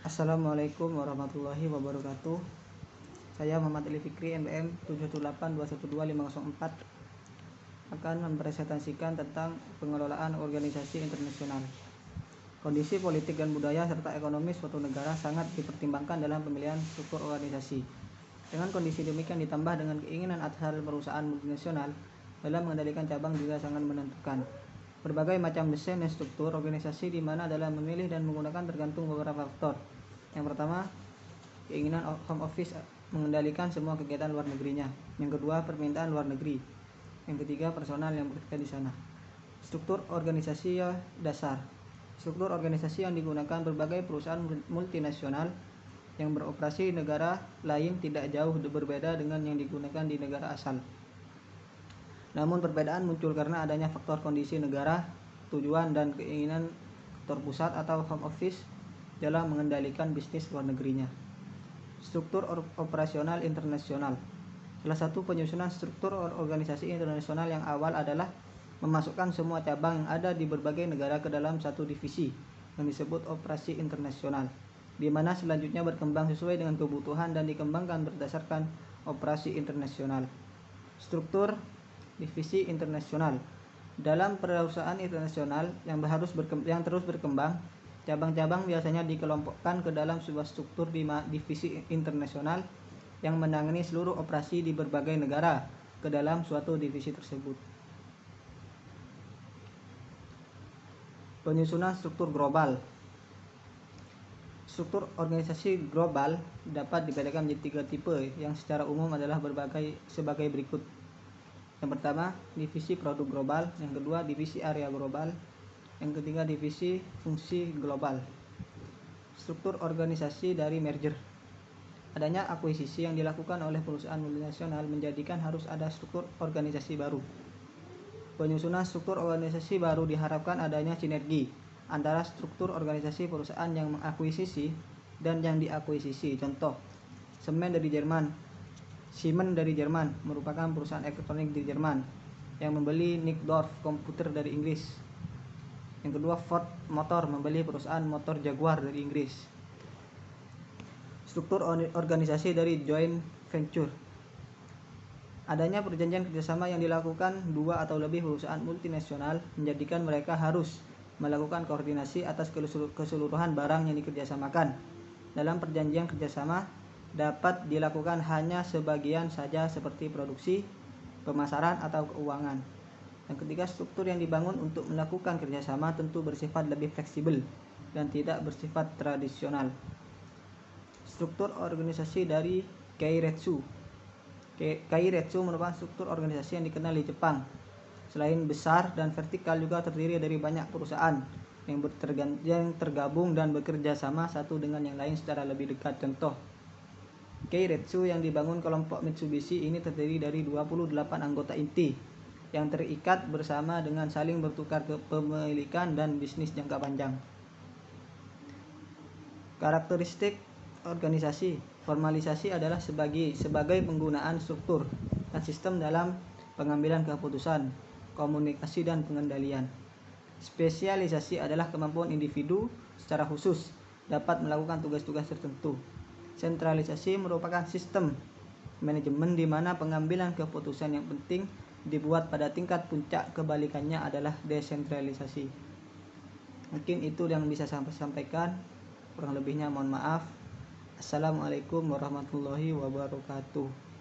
Assalamualaikum warahmatullahi wabarakatuh. Saya Muhammad Ali Fikri, NPM 718212504, akan mempresentasikan tentang pengelolaan organisasi internasional. Kondisi politik dan budaya serta ekonomi suatu negara sangat dipertimbangkan dalam pemilihan struktur organisasi. Dengan kondisi demikian ditambah dengan keinginan asal perusahaan multinasional dalam mengendalikan cabang juga sangat menentukan. Berbagai macam desain dan struktur organisasi di mana dalam memilih dan menggunakan tergantung beberapa faktor. Yang pertama, keinginan home office mengendalikan semua kegiatan luar negerinya. Yang kedua, permintaan luar negeri. Yang ketiga, personal yang bekerja di sana. Struktur organisasi dasar. Struktur organisasi yang digunakan berbagai perusahaan multinasional yang beroperasi di negara lain tidak jauh berbeda dengan yang digunakan di negara asal. Namun perbedaan muncul karena adanya faktor kondisi negara, tujuan dan keinginan kantor pusat atau home office dalam mengendalikan bisnis luar negerinya. Struktur operasional internasional. Salah satu penyusunan struktur organisasi internasional yang awal adalah memasukkan semua cabang yang ada di berbagai negara ke dalam satu divisi yang disebut operasi internasional, di mana selanjutnya berkembang sesuai dengan kebutuhan dan dikembangkan berdasarkan operasi internasional. Struktur divisi internasional. Dalam perusahaan internasional yang terus berkembang, cabang-cabang biasanya dikelompokkan ke dalam sebuah struktur divisi internasional yang menangani seluruh operasi di berbagai negara ke dalam suatu divisi tersebut. Penyusunan struktur global. Struktur organisasi global dapat dibedakan menjadi 3 tipe yang secara umum adalah sebagai berikut. Yang pertama, divisi produk global. Yang kedua, divisi area global. Yang ketiga, divisi fungsi global. Struktur organisasi dari merger. Adanya akuisisi yang dilakukan oleh perusahaan multinasional menjadikan harus ada struktur organisasi baru. Penyusunan struktur organisasi baru diharapkan adanya sinergi antara struktur organisasi perusahaan yang mengakuisisi dan yang diakuisisi. Contoh, Siemens dari Jerman merupakan perusahaan elektronik di Jerman yang membeli Nickdorf komputer dari Inggris. Yang kedua, Ford Motor membeli perusahaan motor Jaguar dari Inggris. Struktur organisasi dari joint venture. Adanya perjanjian kerjasama yang dilakukan 2 atau lebih perusahaan multinasional menjadikan mereka harus melakukan koordinasi atas keseluruhan barang yang dikerjasamakan. Dalam perjanjian kerjasama dapat dilakukan hanya sebagian saja seperti produksi, pemasaran, atau keuangan. Yang ketiga, struktur yang dibangun untuk melakukan kerjasama tentu bersifat lebih fleksibel dan tidak bersifat tradisional. Struktur organisasi dari Keiretsu. Keiretsu merupakan struktur organisasi yang dikenal di Jepang. Selain besar dan vertikal juga terdiri dari banyak perusahaan yang tergabung dan bekerja sama satu dengan yang lain secara lebih dekat. Contoh, Keiretsu yang dibangun kelompok Mitsubishi ini terdiri dari 28 anggota inti yang terikat bersama dengan saling bertukar kepemilikan dan bisnis jangka panjang. Karakteristik organisasi. Formalisasi adalah sebagai penggunaan struktur dan sistem dalam pengambilan keputusan, komunikasi, dan pengendalian. Spesialisasi adalah kemampuan individu secara khusus dapat melakukan tugas-tugas tertentu. Sentralisasi merupakan sistem manajemen di mana pengambilan keputusan yang penting dibuat pada tingkat puncak, kebalikannya adalah desentralisasi. Mungkin itu yang bisa saya sampaikan, kurang lebihnya mohon maaf. Assalamualaikum warahmatullahi wabarakatuh.